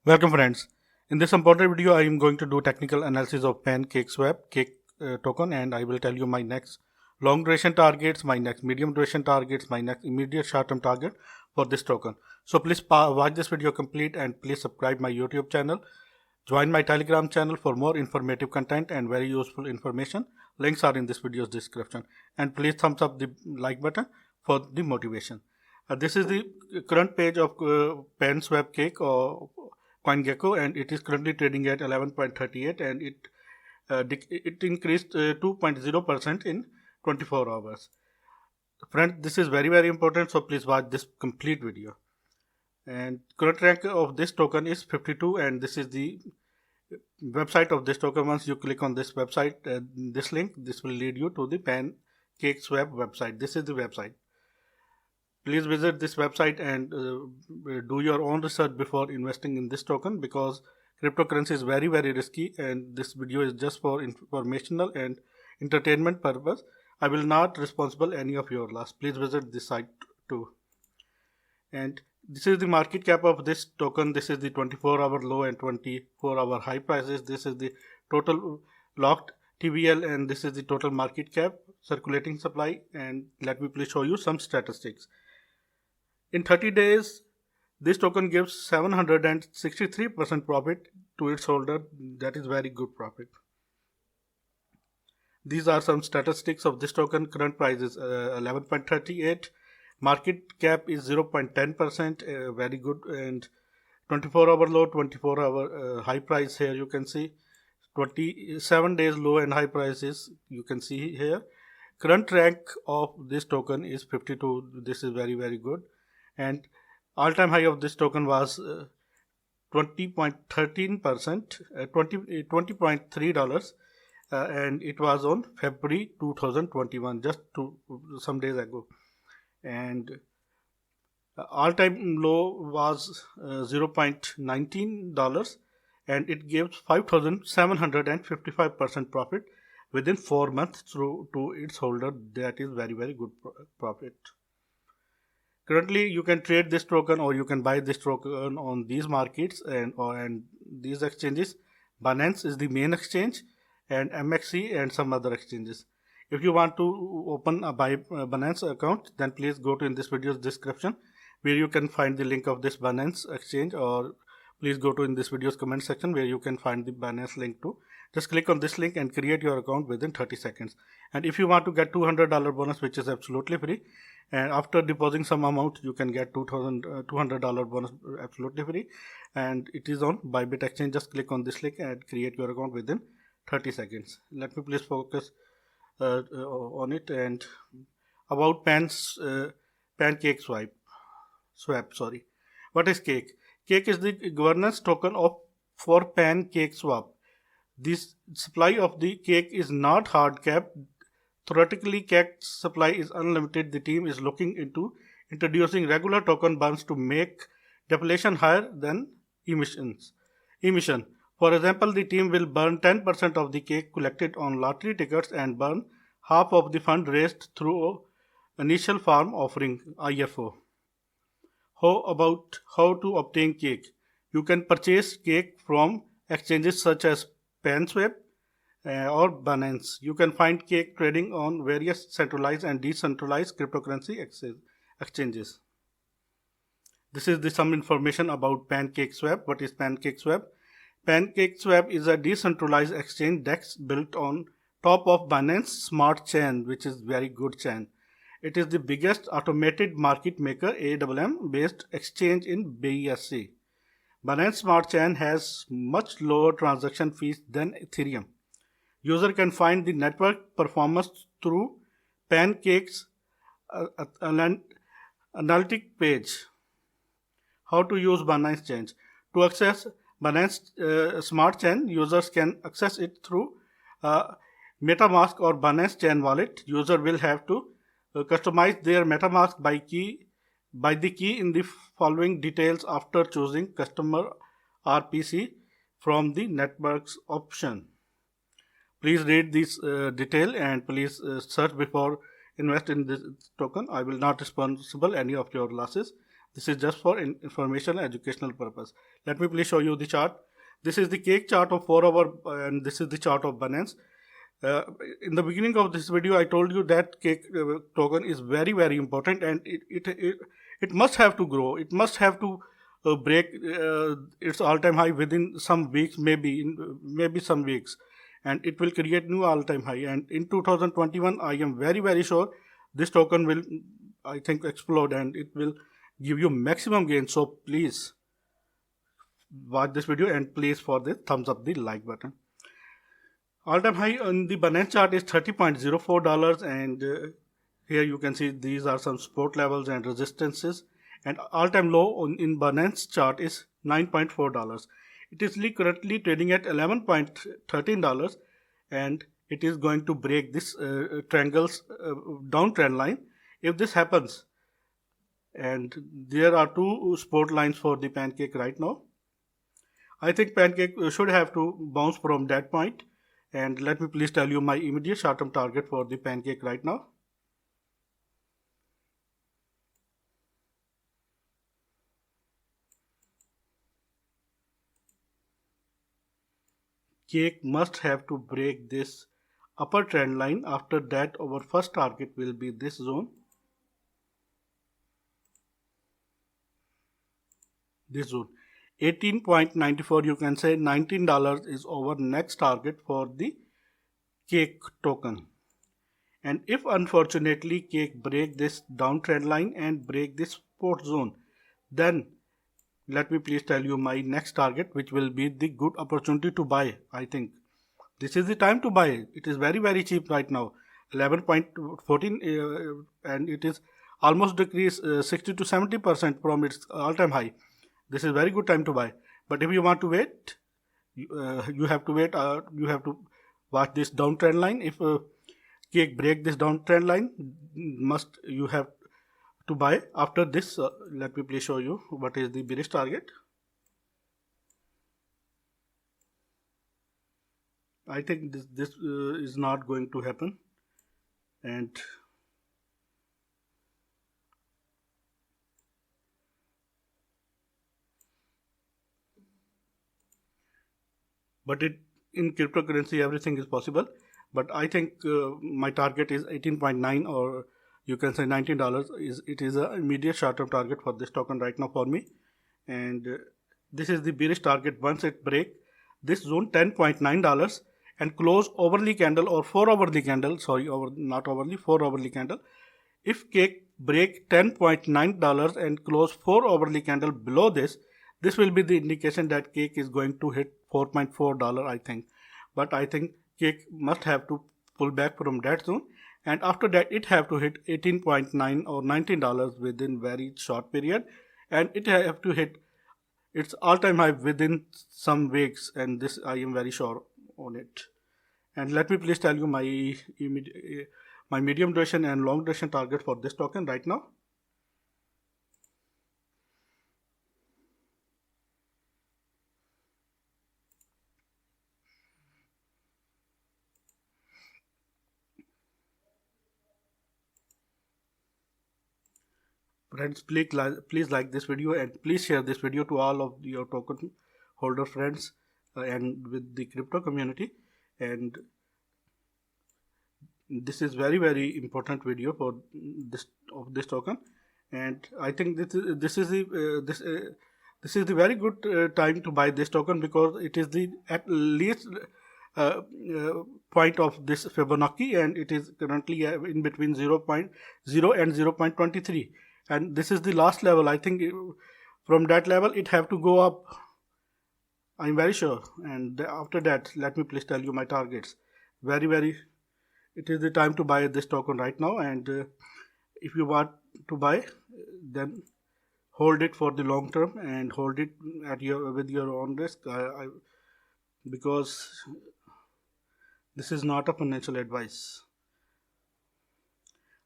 Welcome friends. In this important video, I am going to do technical analysis of PancakeSwap cake token, and I will tell you my next long duration targets, my next medium duration targets, my next immediate short term target for this token. So please watch this video complete and please subscribe my YouTube channel. Join my Telegram channel for more informative content and very useful information. Links are in this video's description. And please thumbs up the like button for the motivation. This is the current page of PanSwap cake or CoinGecko, and it is currently trading at 11.38, and it increased 2.0% in 24 hours. Friends, this is very important, so please watch this complete video. And current rank of this token is 52, and this is the website of this token. Once you click on this website, this link, this will lead you to the PancakeSwap website. This is the website. Please visit this website and do your own research before investing in this token, because cryptocurrency is very risky, and this video is just for informational and entertainment purpose. I will not responsible any of your loss. Please visit this site too. And this is the market cap of this token. This is the 24-hour low and 24-hour high prices. This is the total locked TVL, and this is the total market cap, circulating supply. And let me please show you some statistics. In 30 days, this token gives 763% profit to its holder. That is very good profit. These are some statistics of this token. Current price is 11.38. Market cap is 0.10%, very good. And 24-hour low, 24-hour high price here you can see. 27 days low and high prices you can see here. Current rank of this token is 52. This is very good. And all-time high of this token was 20.13%, $20.3, and it was on February 2021, just some days ago. And all-time low was $0.19, and it gives 5,755% profit within 4 months to its holder. That is very good profit. Currently, you can trade this token or you can buy this token on these markets and these exchanges. Binance is the main exchange, and MXC and some other exchanges. If you want to open a Binance account, then please go to in this video's description where you can find the link of this Binance exchange, or please go to in this video's comment section where you can find the Binance link too. Just click on this link and create your account within 30 seconds. And if you want to get $200 bonus, which is absolutely free, and after depositing some amount, you can get $200 bonus absolutely free, and it is on Bybit exchange. Just click on this link and create your account within 30 seconds. Let me please focus on it. And about PancakeSwap. Sorry. What is Cake? Cake is the governance token for PancakeSwap. This supply of the cake is not hard capped. Theoretically, cake supply is unlimited. The team is looking into introducing regular token burns to make depletion higher than emission. For example, the team will burn 10% of the cake collected on lottery tickets and burn half of the fund raised through initial farm offering IFO. How to obtain cake? You can purchase cake from exchanges such as PanSwap or Binance. You can find cake trading on various centralized and decentralized cryptocurrency exchanges. This is some information about PancakeSwap. What is PancakeSwap? PancakeSwap is a decentralized exchange DEX built on top of Binance Smart Chain, which is very good chain. It is the biggest automated market maker AWM based exchange in BSC. Binance Smart Chain has much lower transaction fees than Ethereum. User can find the network performance through Pancake's analytic page. How to use Binance Chain? To access Binance Smart Chain, users can access it through MetaMask or Binance Chain wallet. User will have to customize their MetaMask by the key in the following details after choosing customer RPC from the networks option. Please read this detail and please search before invest in this token. I will not responsible any of your losses. This is just for information and educational purpose. Let me please show you the chart. This is the cake chart of 4 hour and this is the chart of Binance. In the beginning of this video, I told you that cake token is very, very important, and it must have to grow. It must have to break its all-time high within some weeks, maybe some weeks, and it will create new all-time high. And in 2021, I am very, very sure this token will, I think, explode, and it will give you maximum gain. So please watch this video, and please for this thumbs up the like button. All-time high on the Binance chart is $30.04, and here you can see these are some support levels and resistances. And all-time low in Binance chart is $9.4. It is currently trading at $11.13, and it is going to break this triangle's downtrend line. If this happens, and there are two support lines for the Pancake right now, I think Pancake should have to bounce from that point. And let me please tell you my immediate short-term target for the Pancake right now. Cake must have to break this upper trend line. After that, our first target will be this zone. This zone. 18.94, you can say $19 is our next target for the Cake token. And if unfortunately Cake break this downtrend line and break this support zone, then let me please tell you my next target, which will be the good opportunity to buy. I think this is the time to buy. It is very, very cheap right now, 11.14, and it is almost decreased 60 to 70% from its all-time high. This is very good time to buy. But if you want to wait, you have to wait. You have to watch this downtrend line. If Cake break this downtrend line, you have to buy. After this, let me please show you what is the bearish target. I think this is not going to happen, and but in cryptocurrency everything is possible. But I think my target is 18.9, or you can say $19. It is an immediate short-term target for this token right now for me, and this is the bearish target. Once it break this zone, $10.9, and close overly candle or 4 hourly candle, sorry, not overly, 4 hourly candle. If Cake break $10.9 and close 4 hourly candle below this will be the indication that Cake is going to hit $4.4, I think. But I think Cake must have to pull back from that zone, and after that it have to hit 18.9 or $19 within very short period, and it have to hit its all-time high within some weeks, and this I am very sure on it. And let me please tell you my medium duration and long duration target for this token right now. Friends, please like this video, and please share this video to all of your token holder friends and with the crypto community. And this is very, very important video for this token, and I think this is the very good time to buy this token, because it is the at least point of this Fibonacci, and it is currently in between 0.0 and 0.23, and this is the last level. I think from that level it have to go up, I'm very sure. And after that, let me please tell you my targets. It is the time to buy this token right now, and if you want to buy, then hold it for the long term and hold it with your own risk, because this is not a financial advice.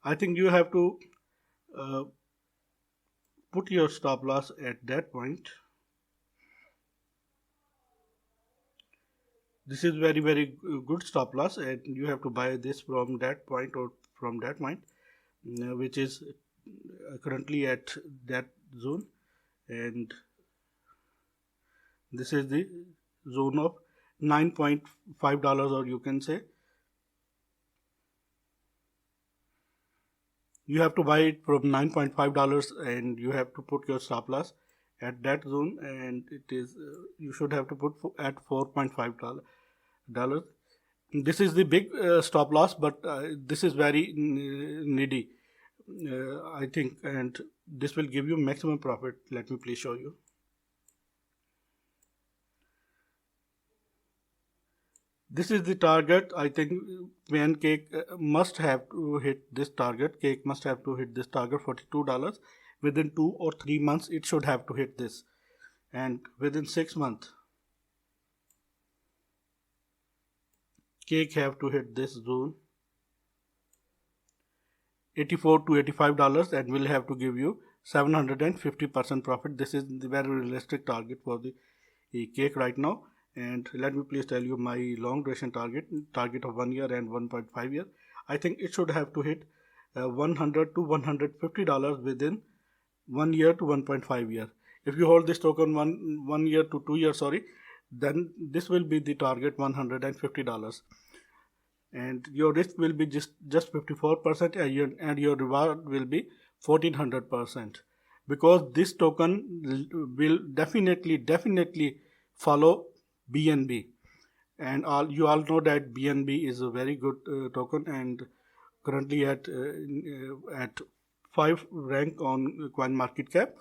I think you have to put your stop loss at that point. This is very, very good stop loss, and you have to buy this from that point or from that point, which is currently at that zone, and this is the zone of $9.5, or you can say you have to buy it from $9.5 and you have to put your stop loss at that zone, and it is you should have to put at $4.5. This is the big stop loss, but this is very needy, I think, and this will give you maximum profit. Let me please show you. This is the target. I think Pancake must have to hit this target. Cake must have to hit this target, $42. Within 2 or 3 months, it should have to hit this. And within 6 months, Cake have to hit this zone, $84 to $85, and will have to give you 750% profit. This is the very realistic target for the Cake right now. And let me please tell you my long duration target of 1 year and 1.5 year. I think it should have to hit $100 to $150 within 1 year to 1.5 year. If you hold this token 1 year to 2 years, then this will be the target, $150, and your risk will be just 54%, and your reward will be 1400%, because this token will definitely follow BNB, and you all know that BNB is a very good token, and currently at 5 rank on CoinMarketCap,